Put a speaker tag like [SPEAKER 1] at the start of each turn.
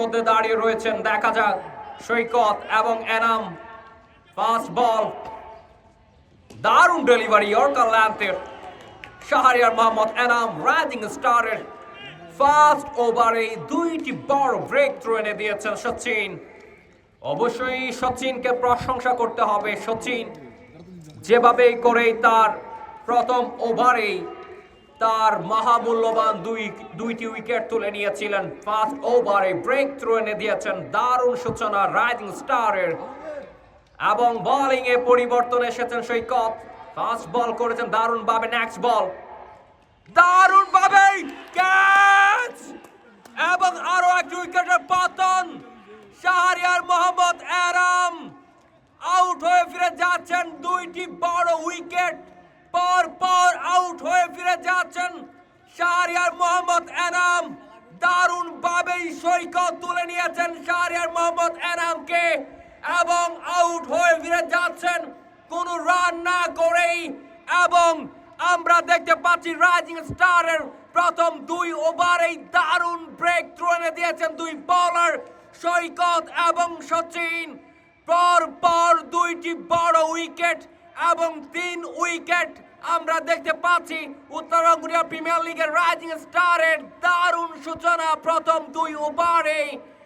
[SPEAKER 1] মধ্যে দাঁড়িয়ে রয়েছেন, দেখা যাক সৈকত এবং এনাম। ফাস্ট বল, দারুণ ডেলিভারি ইয়র্কার ল্যান্থের। শাহরিয়ার মোহাম্মদ এনাম রাইজিং স্টারের ফার্স্ট ওভারে দুইটি বড় ব্রেক থ্রু এনে দিয়েছেন সচিন। অবশ্যই সচিনকে প্রশংসা করতে হবে। সচিন যেভাবেই করেই তার প্রথম ওভারেই তার মহামূল্যবান দুইটি উইকেট তুলে নিয়েছিলেন। ফার্স্ট ওভারে ব্রেক থ্রু এনে দিয়েছেন, দারুণ সূচনা রাইজিং স্টারের। এবং বোলিং এ পরিবর্তন এসেছেন সৈকত। ফার্স্ট বল করেছেন দারুণ ভাবে, নেক্সট বল দারুণ ভাবে ক্যাচ এবং আরো একটি উইকেটের পতন। শাহরিয়ার মোহাম্মদ এনাম আউট হয়ে ফিরে যাচ্ছেন। দুইটি বড় উইকেট পর পর আউট হয়ে ফিরে যাচ্ছেন শাহরিয়ার মোহাম্মদ এনাম। দারুণ ভাবেই সৈকত তুলে নিয়েছেন শাহরিয়ার মোহাম্মদ এনামকে এবং আউট হয়ে ফিরে যাচ্ছেন কোনো রান না করেই। এবং আমরা দেখতে পাচ্ছি রাইজিং স্টারের প্রথম দুই ওভারেই দারুণ ব্রেক থ্রু এনে দিয়েছেন দুই বোলার সৈকত এবং সচিন। পর পর দুইটি বড় উইকেট এবং 3 উইকেট আমরা দেখতে পাচ্ছি উত্তর আঙ্গুলিয়া প্রিমিয়ার লিগের রাইজিং স্টারের দারুণ সূচনা প্রথম দুই ওভারে।